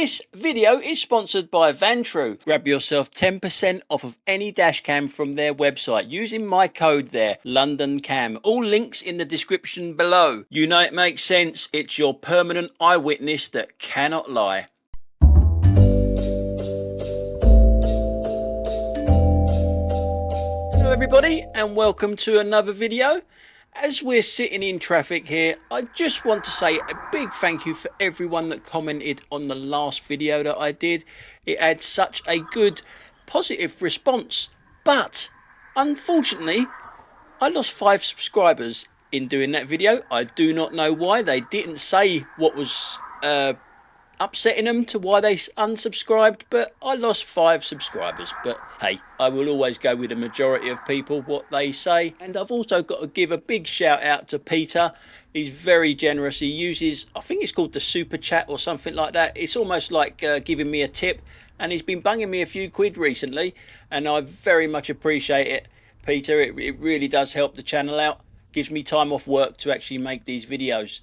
This video is sponsored by Vantrue. Grab yourself 10% off of any dashcam from their website using my code there, LondonCam. All links in the description below. You know it makes sense. It's your permanent eyewitness that cannot lie. Hello everybody and welcome to another video. As we're sitting in traffic here, I just want to say a big thank you for everyone that commented on the last video that I did. It had such a good positive response, but unfortunately I lost 5 subscribers in doing that video. I do not know why. They didn't say what was upsetting them to why they unsubscribed, but I lost 5 subscribers. But hey, I will always go with the majority of people, what they say. And I've also got to give a big shout out to Peter. He's very generous. He uses, I think it's called the super chat or something like that. It's almost like giving me a tip, and he's been bunging me a few quid recently, and I very much appreciate it, Peter. It really does help the channel out. Gives me time off work to actually make these videos.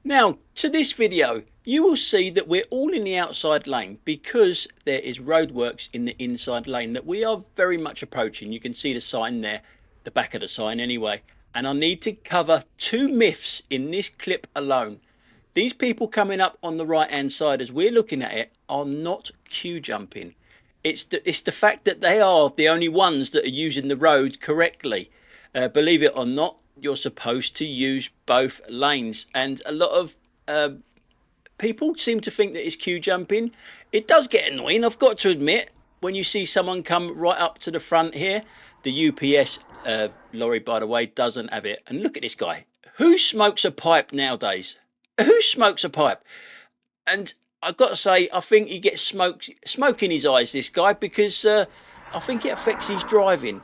Now to this video, you will see that we're all in the outside lane because there is roadworks in the inside lane that we are very much approaching. You can see the sign there, the back of the sign anyway. And I need to cover 2 myths in this clip alone. These people coming up on the right hand side as we're looking at it are not queue jumping. It's the fact that they are the only ones that are using the road correctly. Believe it or not, you're supposed to use both lanes, and a lot of people seem to think that it's queue jumping. It does get annoying, I've got to admit, when you see someone come right up to the front here. The UPS lorry, by the way, doesn't have it. And look at this guy. Who smokes a pipe nowadays? Who smokes a pipe? And I've got to say, I think he gets smoke in his eyes, this guy, because I think it affects his driving.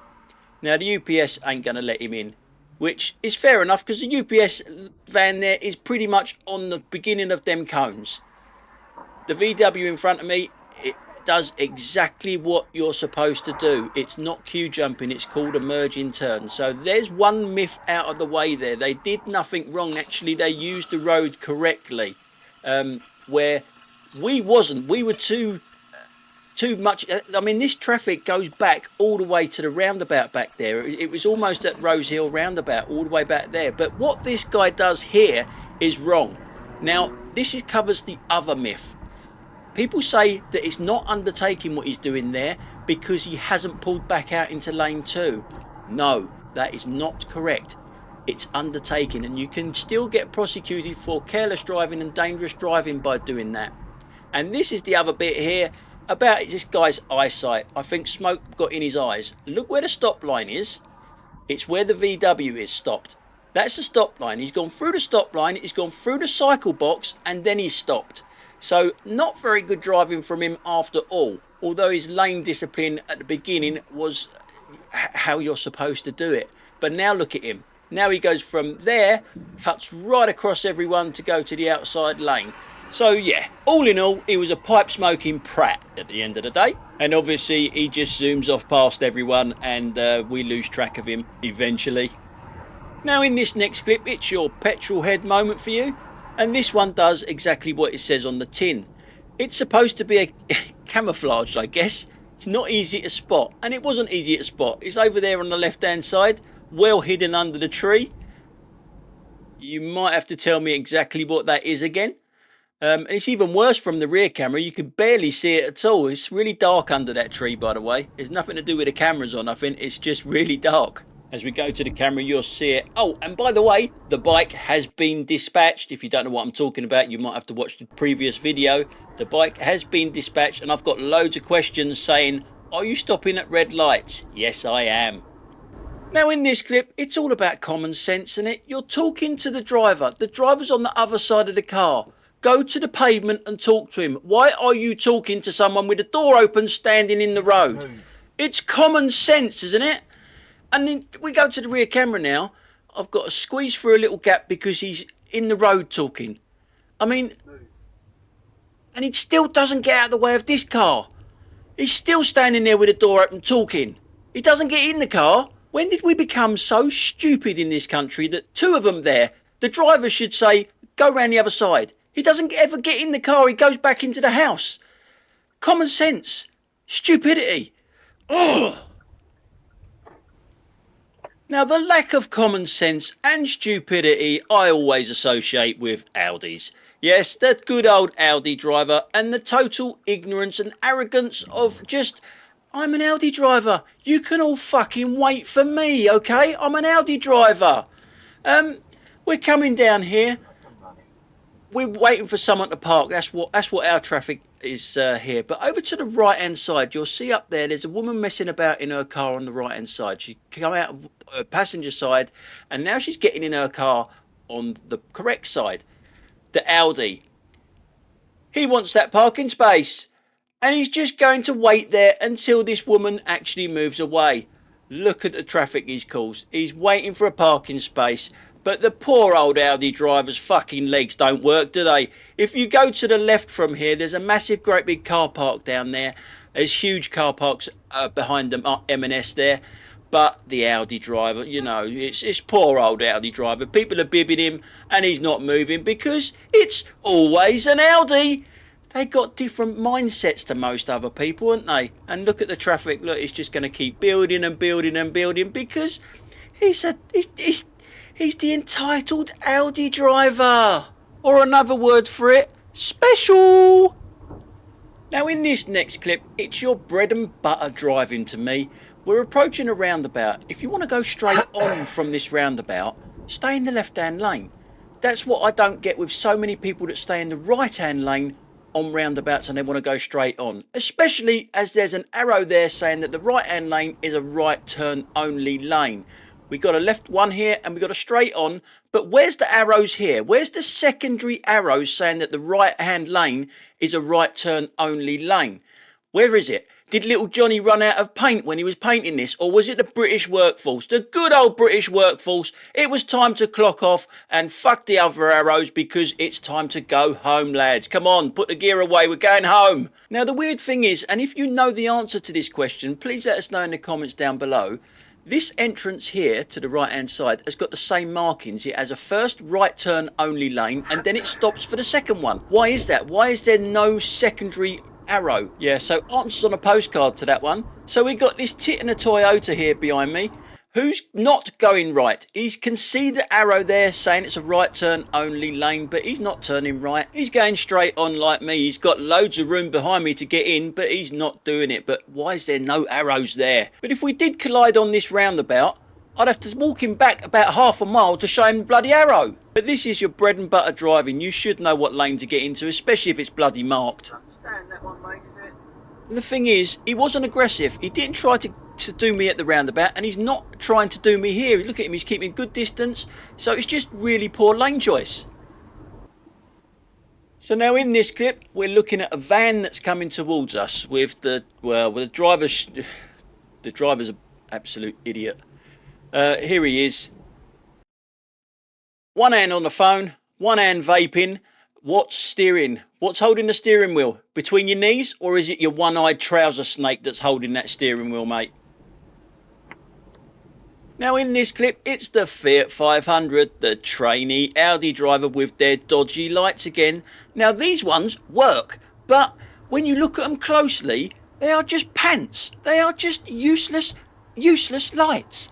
Now, the UPS ain't going to let him in, which is fair enough because the UPS van there is pretty much on the beginning of them cones. The VW in front of me, it does exactly what you're supposed to do. It's not queue jumping, it's called a merging turn. So there's one myth out of the way there. They did nothing wrong. Actually, they used the road correctly, where we wasn't. We were too much. I mean, this traffic goes back all the way to the roundabout back there. It was almost at Rose Hill roundabout, all the way back there. But what this guy does here is wrong. Now, this covers the other myth. People say that it's not undertaking what he's doing there because he hasn't pulled back out into lane 2. No, that is not correct. It's undertaking, and you can still get prosecuted for careless driving and dangerous driving by doing that. And this is the other bit here about this guy's eyesight. I think smoke got in his eyes. Look where the stop line is. It's where the VW is stopped. That's the stop line. He's gone through the stop line, he's gone through the cycle box, and then he's stopped. So not very good driving from him after all, although his lane discipline at the beginning was how you're supposed to do it. But now look at him. Now he goes from there, cuts right across everyone to go to the outside lane. So yeah, all in all, he was a pipe smoking prat at the end of the day. And obviously he just zooms off past everyone, and we lose track of him eventually. Now in this next clip, it's your petrol head moment for you. And this one does exactly what it says on the tin. It's supposed to be a camouflage, I guess. It's not easy to spot. And it wasn't easy to spot. It's over there on the left hand side, well hidden under the tree. You might have to tell me exactly what that is again. And it's even worse from the rear camera. You could barely see it at all. It's really dark under that tree, by the way. It's nothing to do with the cameras on, I think. It's just really dark. As we go to the camera, you'll see it. Oh, and by the way, the bike has been dispatched. If you don't know what I'm talking about, you might have to watch the previous video. The bike has been dispatched, and I've got loads of questions saying, are you stopping at red lights? Yes, I am. Now in this clip, it's all about common sense, isn't it? You're talking to the driver. The driver's on the other side of the car. Go to the pavement and talk to him. Why are you talking to someone with the door open standing in the road? It's common sense, isn't it? And then we go to the rear camera now. I've got to squeeze through a little gap because he's in the road talking. I mean, and he still doesn't get out of the way of this car. He's still standing there with the door open talking. He doesn't get in the car. When did we become so stupid in this country that 2 of them there, the driver should say, go round the other side. He doesn't ever get in the car. He goes back into the house. Common sense. Stupidity. Ugh. Now, the lack of common sense and stupidity I always associate with Audis. Yes, that good old Audi driver and the total ignorance and arrogance of just, I'm an Audi driver. You can all fucking wait for me, okay? I'm an Audi driver. We're coming down here. We're waiting for someone to park. That's what our traffic is here. But over to the right hand side, you'll see up there's a woman messing about in her car on the right hand side. She come out of her passenger side, and now she's getting in her car on the correct side. The Audi. He wants that parking space, and he's just going to wait there until this woman actually moves away. Look at the traffic he's caused. He's waiting for a parking space. But the poor old Audi driver's fucking legs don't work, do they? If you go to the left from here, there's a massive, great big car park down there. There's huge car parks behind them, M&S there. But the Audi driver, you know, it's poor old Audi driver. People are bibbing him and he's not moving because it's always an Audi. They got different mindsets to most other people, haven't they? And look at the traffic. Look, it's just going to keep building and building and building because he's the entitled Audi driver. Or another word for it, special. Now in this next clip, it's your bread and butter driving to me. We're approaching a roundabout. If you want to go straight on from this roundabout, stay in the left-hand lane. That's what I don't get with so many people that stay in the right-hand lane on roundabouts and they want to go straight on. Especially as there's an arrow there saying that the right-hand lane is a right turn only lane. We got a left one here and we got a straight on, but where's the arrows here? Where's the secondary arrows saying that the right hand lane is a right turn only lane? Where is it? Did little Johnny run out of paint when he was painting this, or was it the British workforce, the good old British workforce? It was time to clock off and fuck the other arrows because it's time to go home, lads. Come on, put the gear away, we're going home. Now the weird thing is, and if you know the answer to this question, please let us know in the comments down below. This entrance here to the right hand side has got the same markings. It has a first right turn only lane and then it stops for the second one. Why is that? Why is there no secondary arrow? Yeah, so answers on a postcard to that one. So we got this tit and a Toyota here behind me. Who's not going right? He can see the arrow there saying it's a right turn only lane, but he's not turning right. He's going straight on like me. He's got loads of room behind me to get in, but he's not doing it. But why is there no arrows there? But if we did collide on this roundabout, I'd have to walk him back about half a mile to show him the bloody arrow. But this is your bread and butter driving. You should know what lane to get into, especially if it's bloody marked. I understand that one, mate, is it? And the thing is, he wasn't aggressive. He didn't try to do me at the roundabout, and he's not trying to do me here. Look at him, he's keeping good distance, so it's just really poor lane choice. So now in this clip we're looking at a van that's coming towards us with the driver's an absolute idiot. Here he is, one hand on the phone, one hand vaping. What's steering? What's holding the steering wheel? Between your knees, or is it your one-eyed trouser snake that's holding that steering wheel, mate? Now in this clip, it's the Fiat 500, the trainee Audi driver with their dodgy lights again. Now these ones work, but when you look at them closely, they are just pants. They are just useless lights.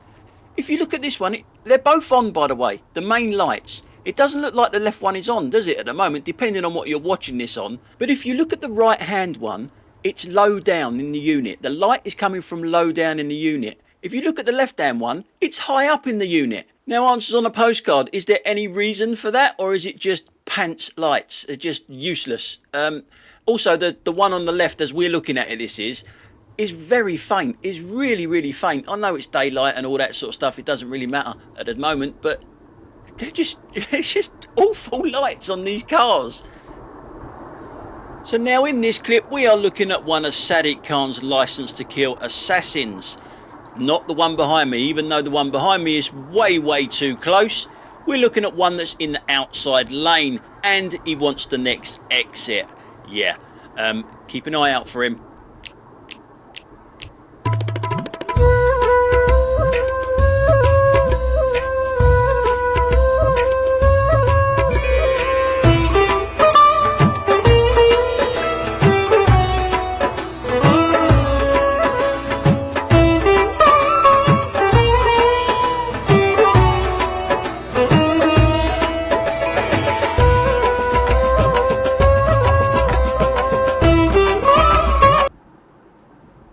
If you look at this one, they're both on, by the way, the main lights. It doesn't look like the left one is on, does it, at the moment, depending on what you're watching this on. But if you look at the right hand one, it's low down in the unit. The light is coming from low down in the unit. If you look at the left hand one, it's high up in the unit. Now answers on a postcard, is there any reason for that, or is it just pants lights? They're just useless. Also, the one on the left, as we're looking at it, this is very faint, is really faint. I know it's daylight and all that sort of stuff, it doesn't really matter at the moment, but it's just awful lights on these cars. So now in this clip we are looking at one of Sadiq Khan's License to Kill assassins. Not the one behind me, even though the one behind me is way too close. We're looking at one that's in the outside lane and he wants the next exit. Yeah, keep an eye out for him.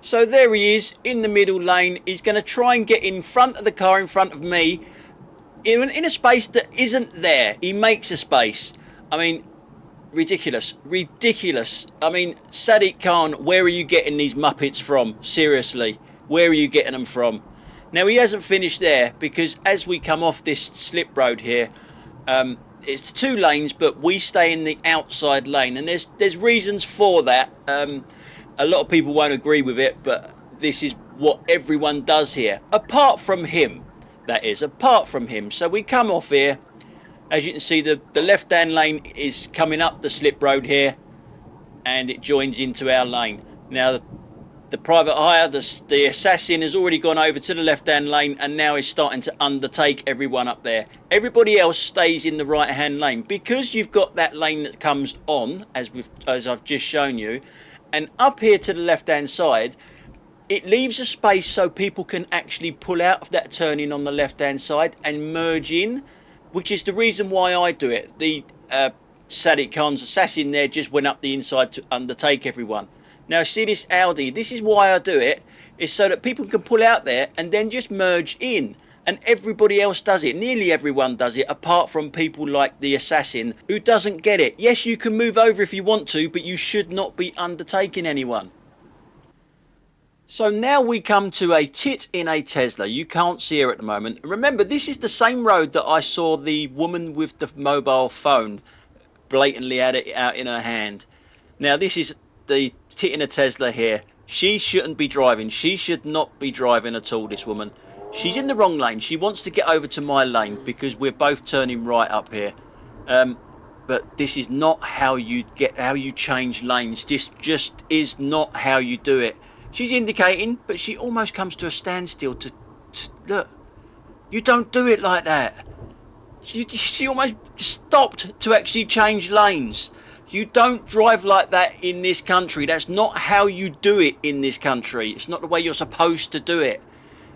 So there he is in the middle lane. He's going to try and get in front of the car in front of me in a space that isn't there. He makes a space. I mean, ridiculous. I mean, Sadiq Khan, where are you getting these Muppets from? Seriously, where are you getting them from? Now, he hasn't finished there, because as we come off this slip road here, it's 2 lanes, but we stay in the outside lane, and there's reasons for that. A lot of people won't agree with it, but this is what everyone does here, apart from him. That is, apart from him. So we come off here. As you can see, the left-hand lane is coming up the slip road here, and it joins into our lane. Now, the private hire, the assassin, has already gone over to the left-hand lane, and now is starting to undertake everyone up there. Everybody else stays in the right-hand lane, because you've got that lane that comes on, as I've just shown you, and up here to the left-hand side, it leaves a space so people can actually pull out of that turning on the left-hand side and merge in, which is the reason why I do it. The Sadiq Khan's assassin there just went up the inside to undertake everyone. Now, see this Audi? This is why I do it, is so that people can pull out there and then just merge in. And everybody else does it. Nearly everyone does it, apart from people like the assassin, who doesn't get it. Yes, you can move over if you want to, but you should not be undertaking anyone. So now we come to a tit in a Tesla. You can't see her at the moment. Remember, this is the same road that I saw the woman with the mobile phone blatantly had it out in her hand. Now, this is the tit in a Tesla here. She shouldn't be driving. She should not be driving at all, this woman. She's in the wrong lane. She wants to get over to my lane because we're both turning right up here. But this is not how you change lanes. This just is not how you do it. She's indicating, but she almost comes to a standstill to look. You don't do it like that. She almost stopped to actually change lanes. You don't drive like that in this country. That's not how you do it in this country. It's not the way you're supposed to do it.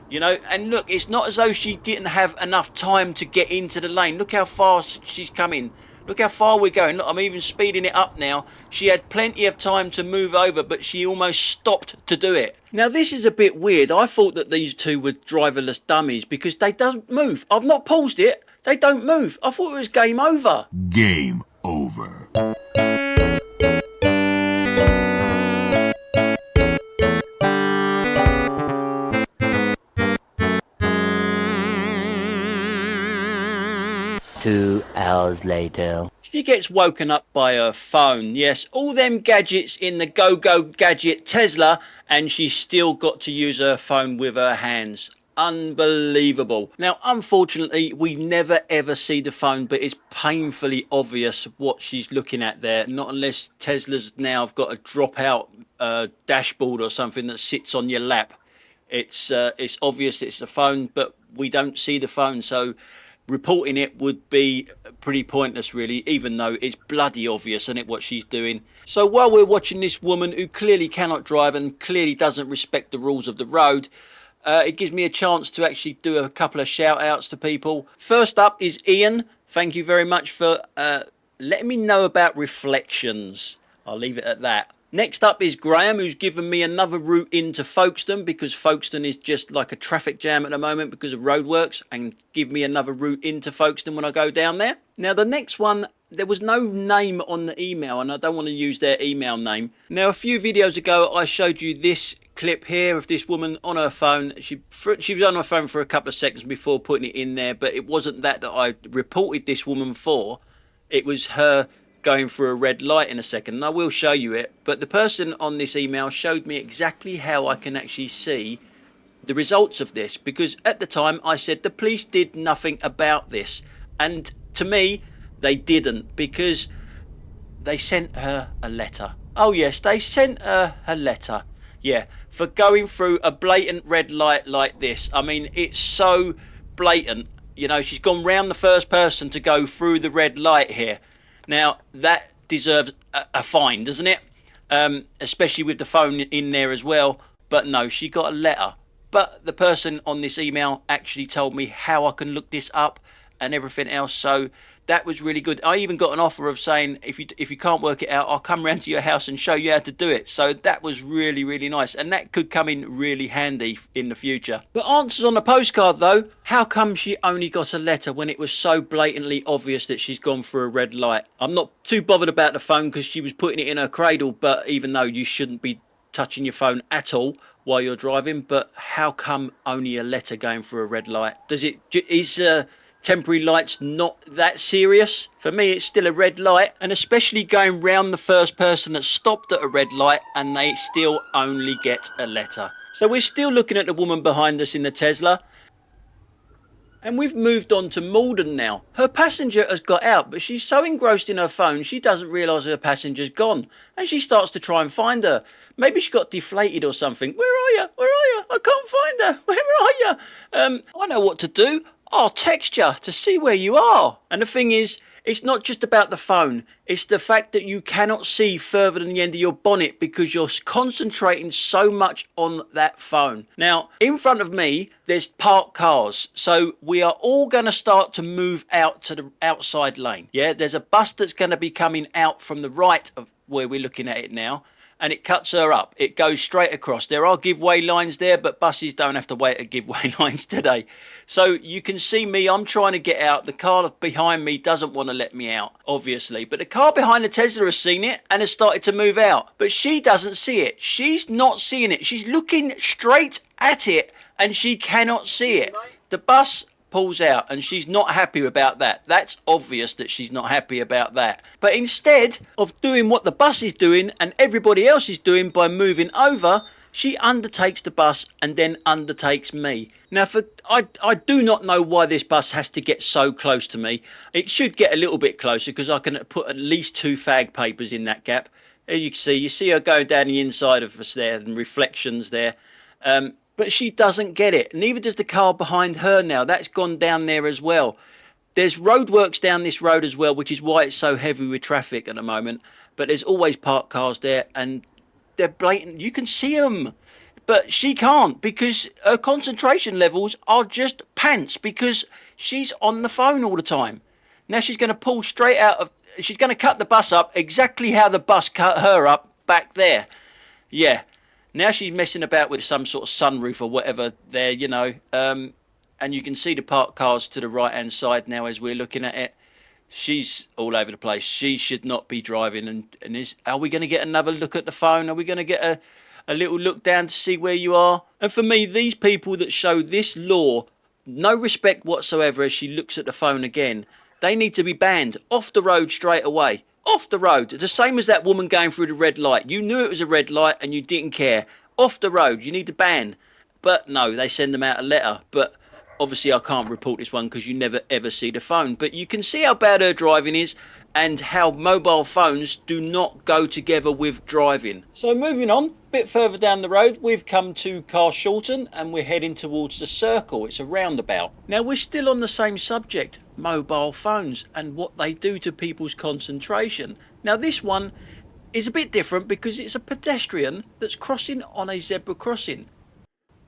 You know, and look, it's not as though she didn't have enough time to get into the lane. Look how fast she's coming. Look how far we're going. Look, I'm even speeding it up now. She had plenty of time to move over, but she almost stopped to do it. Now, this is a bit weird. I thought that these two were driverless dummies because they don't move. I've not paused it. They don't move. I thought it was game over. Game over. 2 hours later. She gets woken up by her phone. Yes, all them gadgets in the go-go gadget Tesla, and she's still got to use her phone with her hands. Unbelievable. Now, unfortunately, we never ever see the phone, but it's painfully obvious what she's looking at there. Not unless Tesla's now have got a drop-out dashboard or something that sits on your lap. It's obvious it's the phone, but we don't see the phone, so reporting it would be pretty pointless, really, even though it's bloody obvious, isn't it, what she's doing. So while we're watching this woman who clearly cannot drive and clearly doesn't respect the rules of the road, it gives me a chance to actually do a couple of shout outs to people. First up is Ian. Thank you very much for letting me know about reflections. I'll leave it at that. Next up is Graham, who's given me another route into Folkestone, because Folkestone is just like a traffic jam at the moment because of roadworks, and give me another route into Folkestone when I go down there. Now, the next one, there was no name on the email, and I don't want to use their email name. Now, a few videos ago, I showed you this clip here of this woman on her phone. She was on her phone for a couple of seconds before putting it in there, but it wasn't that I reported this woman for. It was her going through a red light in a second, and I will show you it. But the person on this email showed me exactly how I can actually see the results of this, because at the time I said the police did nothing about this, and to me they didn't, because they sent her a letter. Oh yes, they sent her a letter, yeah, for going through a blatant red light like this. I mean, it's so blatant, you know. She's gone round the first person to go through the red light here. Now, that deserves a fine, doesn't it? Especially with the phone in there as well. But no, she got a letter. But the person on this email actually told me how I can look this up and everything else. So that was really good. I even got an offer of saying, if you can't work it out, I'll come round to your house and show you how to do it. So that was really, really nice. And that could come in really handy in the future. But answers on the postcard though, how come she only got a letter when it was so blatantly obvious that she's gone for a red light? I'm not too bothered about the phone because she was putting it in her cradle, but even though you shouldn't be touching your phone at all while you're driving, but how come only a letter going for a red light? Is temporary lights not that serious? For me, it's still a red light, and especially going round the first person that stopped at a red light and they still only get a letter. So we're still looking at the woman behind us in the Tesla, and we've moved on to Malden now. Her passenger has got out, but she's so engrossed in her phone she doesn't realise her passenger's gone, and she starts to try and find her. Maybe she got deflated or something. Where are you? Where are you? I can't find her. Where are you? I know what to do. I'll text you to see where you are. And the thing is, it's not just about the phone. It's the fact that you cannot see further than the end of your bonnet because you're concentrating so much on that phone. Now, in front of me, there's parked cars. So we are all going to start to move out to the outside lane. Yeah, there's a bus that's going to be coming out from the right of where we're looking at it now. And it cuts her up. It goes straight across. There are giveaway lines there, but buses don't have to wait at giveaway lines today. So you can see me, I'm trying to get out. The car behind me doesn't want to let me out, obviously. But the car behind the Tesla has seen it and has started to move out. But she doesn't see it. She's not seeing it. She's looking straight at it and she cannot see it. The bus pulls out and she's not happy about that. That's obvious that she's not happy about that. But instead of doing what the bus is doing and everybody else is doing by moving over, she undertakes the bus and then undertakes me. Now, I do not know why this bus has to get so close to me. It should get a little bit closer because I can put at least 2 fag papers in that gap. As you see her going down the inside of us there and reflections there. But she doesn't get it. Neither does the car behind her now. That's gone down there as well. There's roadworks down this road as well, which is why it's so heavy with traffic at the moment. But there's always parked cars there and they're blatant. You can see them. But she can't because her concentration levels are just pants because she's on the phone all the time. Now she's going to pull straight out of... She's going to cut the bus up exactly how the bus cut her up back there. Yeah. Now she's messing about with some sort of sunroof or whatever there, you know. And you can see the parked cars to the right-hand side now as we're looking at it. She's all over the place. She should not be driving. Are we going to get another look at the phone? Are we going to get a little look down to see where you are? And for me, these people that show this law no respect whatsoever as she looks at the phone again, they need to be banned off the road straight away. Off the road. It's the same as that woman going through the red light. You knew it was a red light and you didn't care. Off the road. You need to ban. But no, they send them out a letter. But obviously I can't report this one because you never ever see the phone. But you can see how bad her driving is and how mobile phones do not go together with driving. So moving on, a bit further down the road, we've come to Carshalton and we're heading towards the circle. It's a roundabout. Now we're still on the same subject, mobile phones and what they do to people's concentration. Now this one is a bit different because it's a pedestrian that's crossing on a zebra crossing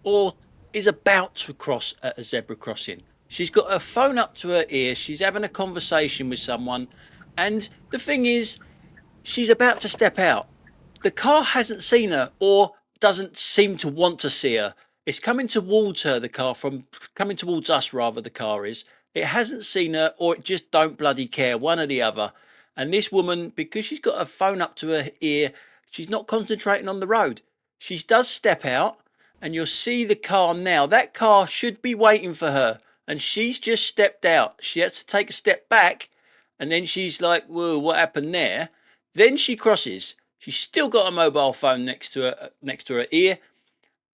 or is about to cross at a zebra crossing. She's got her phone up to her ear, she's having a conversation with someone, and the thing is, she's about to step out. The car hasn't seen her or doesn't seem to want to see her. It's coming towards her, the car, coming towards us rather, the car is. It hasn't seen her or it just don't bloody care, one or the other. And this woman, because she's got her phone up to her ear, she's not concentrating on the road. She does step out and you'll see the car now. That car should be waiting for her and she's just stepped out. She has to take a step back and then she's like, whoa, what happened there? Then she crosses. She's still got a mobile phone next to her ear.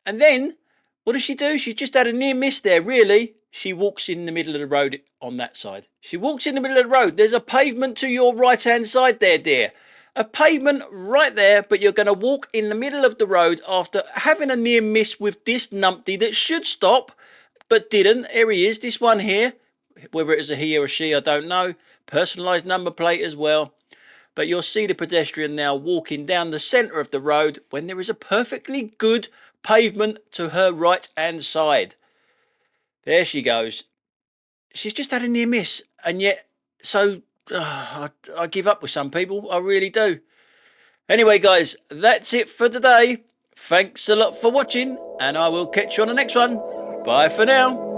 And then, what does she do? She's just had a near miss there, really. She walks in the middle of the road on that side. She walks in the middle of the road. There's a pavement to your right-hand side there, dear. A pavement right there, but you're going to walk in the middle of the road after having a near miss with this numpty that should stop, but didn't. Here he is, this one here. Whether it is a he or a she, I don't know. Personalised number plate as well. But you'll see the pedestrian now walking down the centre of the road when there is a perfectly good pavement to her right-hand side. There she goes. She's just had a near miss, and yet So I give up with some people. I really do. Anyway, guys, that's it for today. Thanks a lot for watching, and I will catch you on the next one. Bye for now.